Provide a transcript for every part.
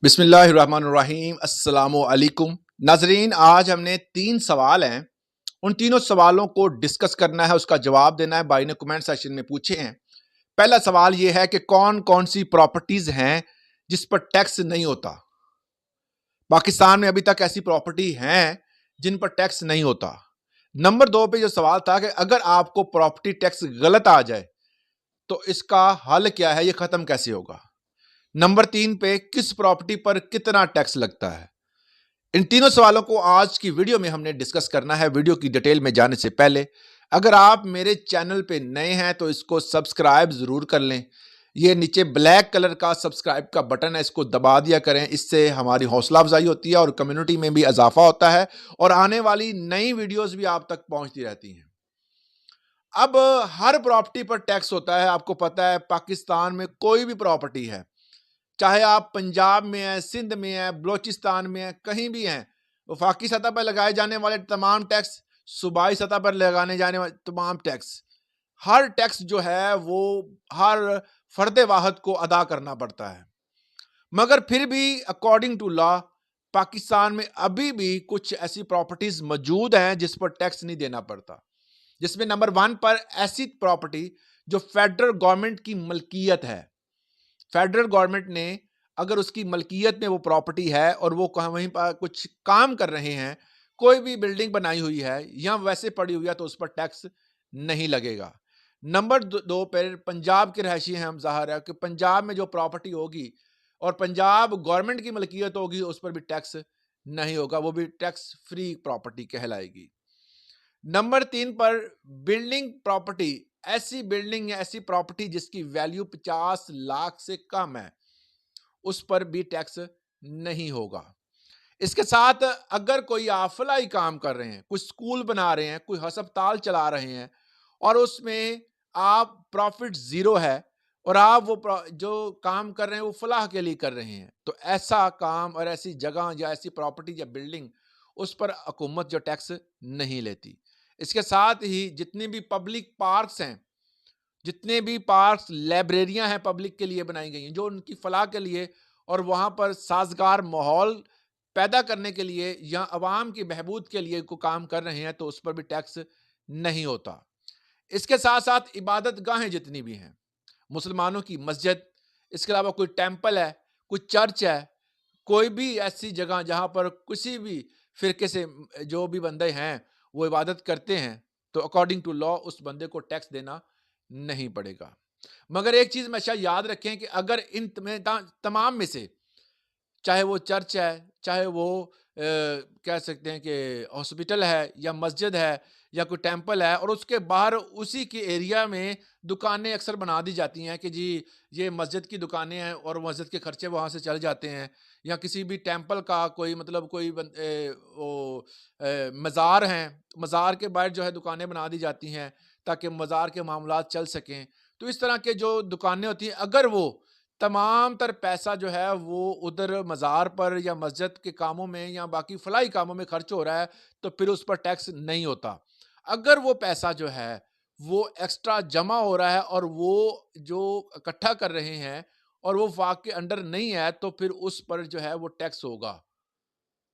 बिस्मिल्लाहिर्रहमानिर्रहीम अस्सलामुअलैकुम नाजरीन। आज हमने 3 सवाल हैं, उन तीनों सवालों को डिस्कस करना है, उसका जवाब देना है। भाई ने कमेंट सेक्शन में पूछे हैं। पहला सवाल यह है कि कौन कौन सी प्रॉपर्टीज हैं जिस पर टैक्स नहीं होता। पाकिस्तान में अभी तक ऐसी प्रॉपर्टी हैं जिन पर टैक्स नहीं होता। नंबर 2 पे जो सवाल था कि अगर आपको प्रॉपर्टी टैक्स गलत आ जाए तो इसका हल क्या है, यह खत्म कैसे होगा। नंबर 3 पे किस प्रॉपर्टी पर कितना टैक्स लगता है। इन तीनों सवालों को आज की वीडियो में हमने डिस्कस करना है। वीडियो की डिटेल में जाने से पहले अगर आप मेरे चैनल पे नए हैं तो इसको सब्सक्राइब जरूर कर लें। ये नीचे ब्लैक कलर का सब्सक्राइब का बटन है, इसको दबा दिया करें। इससे हमारी हौसला अफजाई होती है और कम्युनिटी में भी इजाफा होता है और आने वाली नई वीडियोस भी आप तक पहुंचती रहती हैं। अब हर प्रॉपर्टी पर टैक्स होता है। आपको पता है पाकिस्तान में कोई भी प्रॉपर्टी है, चाहे आप पंजाब में हैं, सिंध में हैं, बलोचिस्तान में हैं, कहीं भी हैं, वफाकी सतह पर लगाए जाने वाले तमाम टैक्स, सूबाई सतह पर लगाने जाने वाले तमाम टैक्स, हर टैक्स जो है वो हर फर्द वाहद को अदा करना पड़ता है। मगर फिर भी अकॉर्डिंग टू लॉ पाकिस्तान में अभी भी कुछ ऐसी प्रॉपर्टीज मौजूद हैं जिस पर टैक्स नहीं देना पड़ता। जिसमें नंबर 1 पर ऐसी प्रॉपर्टी जो फेडरल गवर्नमेंट की मलकियत है। फेडरल गवर्नमेंट ने अगर उसकी मलकियत में वो प्रॉपर्टी है और वो वहीं पर कुछ काम कर रहे हैं, कोई भी बिल्डिंग बनाई हुई है या वैसे पड़ी हुई है, तो उस पर टैक्स नहीं लगेगा। नंबर 2 पर पंजाब के रहायशी हैं हम, ज़ाहिर है कि पंजाब में जो प्रॉपर्टी होगी और पंजाब गवर्नमेंट की मलकियत होगी उस पर भी टैक्स नहीं होगा, वो भी टैक्स फ्री प्रॉपर्टी कहलाएगी। नंबर 3 पर बिल्डिंग प्रॉपर्टी, ऐसी बिल्डिंग या ऐसी प्रॉपर्टी जिसकी वैल्यू 50 लाख से कम है, उस पर भी टैक्स नहीं होगा। इसके साथ अगर कोई आप फलाई काम कर रहे हैं, कुछ स्कूल बना रहे हैं, कोई अस्पताल चला रहे हैं और उसमें आप प्रॉफिट जीरो है और आप वो जो काम कर रहे हैं वो फलाह के लिए कर रहे हैं, तो ऐसा काम और ऐसी जगह या ऐसी प्रॉपर्टी या बिल्डिंग, उस पर हुकूमत जो टैक्स नहीं लेती। इसके साथ ही जितनी भी पब्लिक पार्क्स हैं, जितने भी पार्क्स, लाइब्रेरियां हैं पब्लिक के लिए बनाई गई हैं, जो उनकी फलाह के लिए और वहां पर साजगार माहौल पैदा करने के लिए या अवाम की बहबूद के लिए को काम कर रहे हैं, तो उस पर भी टैक्स नहीं होता। इसके साथ साथ इबादत गाहें जितनी भी हैं, मुसलमानों की मस्जिद, इसके अलावा कोई टेम्पल है, कोई चर्च है, कोई भी ऐसी जगह जहां पर किसी भी फिरके से जो भी बंदे हैं वो इबादत करते हैं, तो अकॉर्डिंग टू लॉ उस बंदे को टैक्स देना नहीं पड़ेगा। मगर एक चीज हमेशा याद रखें कि अगर इन तमाम में से, चाहे वो चर्च है, चाहे वो कह सकते हैं कि हॉस्पिटल है या मस्जिद है या कोई टेंपल है, और उसके बाहर उसी के एरिया में दुकानें अक्सर बना दी जाती हैं कि जी ये मस्जिद की दुकानें हैं और मस्जिद के खर्चे वहाँ से चल जाते हैं, या किसी भी टेंपल का कोई मतलब कोई मज़ार हैं, मज़ार के बाहर जो है दुकानें बना दी जाती हैं ताकि मज़ार के मामलात चल सकें। तो इस तरह के जो दुकानें होती हैं, अगर वो तमाम तर पैसा जो है वो उधर मज़ार पर या मस्जिद के कामों में या बाकी फलाही कामों में खर्च हो रहा है, तो फिर उस पर टैक्स नहीं होता। अगर वो पैसा जो है वो एक्स्ट्रा जमा हो रहा है और वो जो इकट्ठा कर रहे हैं और वो वाक़ के अंडर नहीं है, तो फिर उस पर जो है वो टैक्स होगा।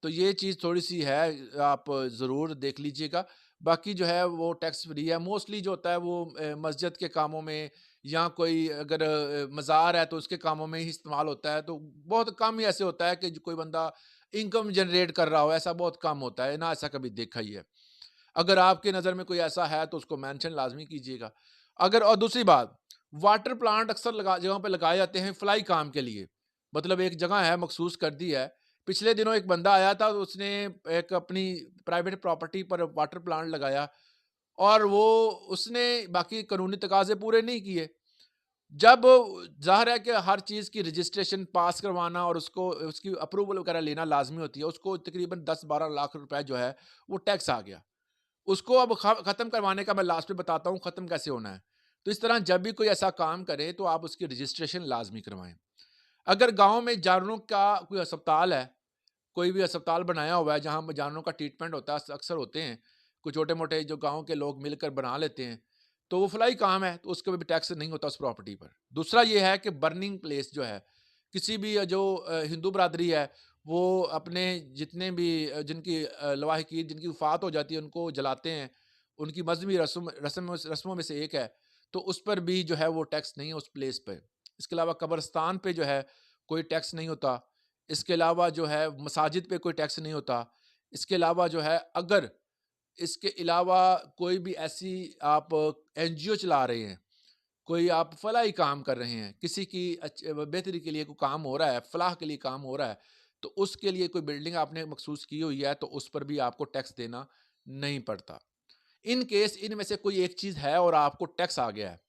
तो ये चीज़ थोड़ी-सी है, आप ज़रूर देख लीजिएगा। बाकी जो है वो टैक्स फ्री है। मोस्टली जो होता है वो मस्जिद के कामों में या कोई अगर मज़ार है तो उसके कामों में ही इस्तेमाल होता है। तो बहुत कम ही ऐसे होता है कि जो कोई बंदा इनकम जनरेट कर रहा हो, ऐसा बहुत कम होता है ना, ऐसा कभी देखा ही है। अगर आपकी नज़र में कोई ऐसा है तो उसको मेंशन लाज़मी कीजिएगा। अगर और दूसरी बात, वाटर प्लांट अक्सर जगहों पे लगाए जाते हैं फलाही काम के लिए। मतलब एक जगह है मखसूस कर दी है। पिछले दिनों एक बंदा आया था, तो उसने एक अपनी प्राइवेट प्रॉपर्टी पर वाटर प्लांट लगाया और वो उसने बाकी कानूनी तकाज़े पूरे नहीं किए। जब ज़ाहिर है कि हर चीज़ की रजिस्ट्रेशन पास करवाना और उसको उसकी अप्रूवल वगैरह लेना लाज़मी होती है। उसको तकरीबन 10-12 लाख रुपए जो है वो टैक्स आ गया। उसको अब ख़त्म करवाने का मैं लास्ट में बताता हूँ ख़त्म कैसे होना है। तो इस तरह जब भी कोई ऐसा काम करे तो आप उसकी रजिस्ट्रेशन लाज़मी करवाएँ। अगर गाँव में जानवरों का कोई अस्पताल है, कोई भी अस्पताल बनाया हुआ है जहाँ जानवरों का ट्रीटमेंट होता है, अक्सर होते हैं, कुछ छोटे-मोटे जो गाँव के लोग मिलकर बना लेते हैं, तो वो फलाही काम है, तो उसके पे भी टैक्स नहीं होता उस प्रॉपर्टी पर। दूसरा ये है कि बर्निंग प्लेस जो है, किसी भी जो हिंदू बरादरी है, वो अपने जितने भी जिनकी लवाहिकीन जिनकी वफ़ात हो जाती है, उनको जलाते हैं। उनकी मज़हबी रस्मों में से एक है, तो उस पर भी जो है वो टैक्स नहीं है उस प्लेस पे। इसके अलावा कब्रिस्तान पे जो है कोई टैक्स नहीं होता। इसके अलावा जो है मसाजिद पे कोई टैक्स नहीं होता। इसके अलावा जो है अगर इसके अलावा कोई भी ऐसी आप एनजीओ चला रहे हैं, कोई आप फलाही काम कर रहे हैं, किसी की बेहतरी के लिए कोई काम हो रहा है, फलाह के लिए काम हो रहा है, तो उसके लिए कोई बिल्डिंग आपने मखसूस की हुई है, तो उस पर भी आपको टैक्स देना नहीं पड़ता। इन केस इनमें से कोई एक चीज़ है और आपको टैक्स आ गया है,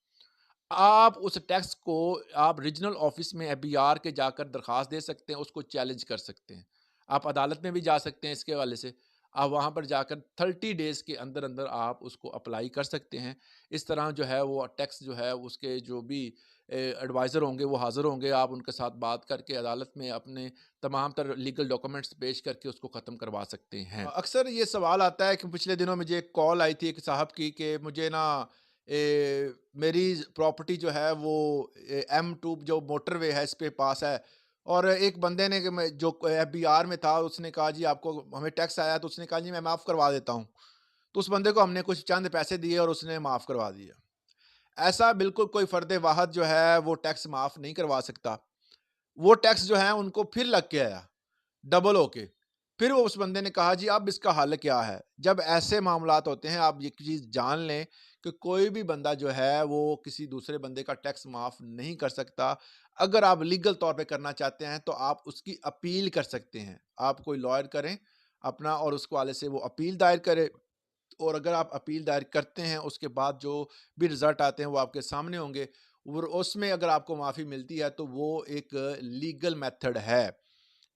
आप उस टैक्स को आप रीजनल ऑफिस में एफबीआर के जाकर दरखास्त दे सकते हैं, उसको चैलेंज कर सकते हैं। आप अदालत में भी जा सकते हैं इसके हवाले से। आप वहाँ पर जाकर 30 डेज़ के अंदर-अंदर आप उसको अप्लाई कर सकते हैं। इस तरह जो है वो टैक्स जो है उसके जो भी एडवाइज़र होंगे वो हाज़िर होंगे। आप उनके साथ बात करके अदालत में अपने तमाम तर लीगल डॉक्यूमेंट्स पेश करके उसको ख़त्म करवा सकते हैं। अक्सर ये सवाल आता है कि पिछले दिनों मुझे एक कॉल आई थी एक साहब की कि मुझे ना मेरी प्रॉपर्टी जो है वो M2 जो मोटरवे है इस पे पास है और एक बंदे ने कि मैं जो एफबीआर में था उसने कहा जी आपको हमें टैक्स आया तो उसने कहा जी मैं माफ़ करवा देता हूँ। तो उस बंदे को हमने कुछ चंद पैसे दिए और उसने माफ़ करवा दिया। ऐसा बिल्कुल कोई फ़र्द वाहद जो है वो टैक्स माफ़ नहीं करवा सकता। वो टैक्स जो है उनको फिर लग के आया, डबल होके। फिर वो उस बंदे ने कहा जी अब इसका हल क्या है? जब ऐसे मामलात होते हैं आप ये चीज़ जान लें कि कोई भी बंदा जो है वो किसी दूसरे बंदे का टैक्स माफ़ नहीं कर सकता। अगर आप लीगल तौर पे करना चाहते हैं तो आप उसकी अपील कर सकते हैं। आप कोई लॉयर करें अपना और उसके हवाले से वो अपील दायर करे और अगर आप अपील दायर करते हैं उसके बाद जो भी रिज़ल्ट आते हैं वो आपके सामने होंगे और उसमें अगर आपको माफ़ी मिलती है तो वो एक लीगल मेथड है।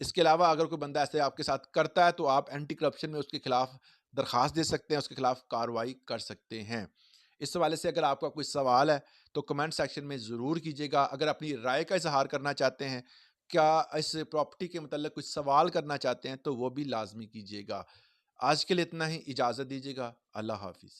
इसके अलावा अगर कोई बंदा ऐसे आपके साथ करता है तो आप एंटी करप्शन में उसके खिलाफ दरखास्त दे सकते हैं, उसके खिलाफ कार्रवाई कर सकते हैं। इस हवाले से अगर आपका कोई सवाल है तो कमेंट सेक्शन में ज़रूर कीजिएगा। अगर अपनी राय का इज़हार करना चाहते हैं, क्या इस प्रॉपर्टी के मतलब कुछ सवाल करना चाहते हैं तो वो भी लाज़मी कीजिएगा। आज के लिए इतना ही, इजाज़त दीजिएगा। अल्लाह हाफ़िज़।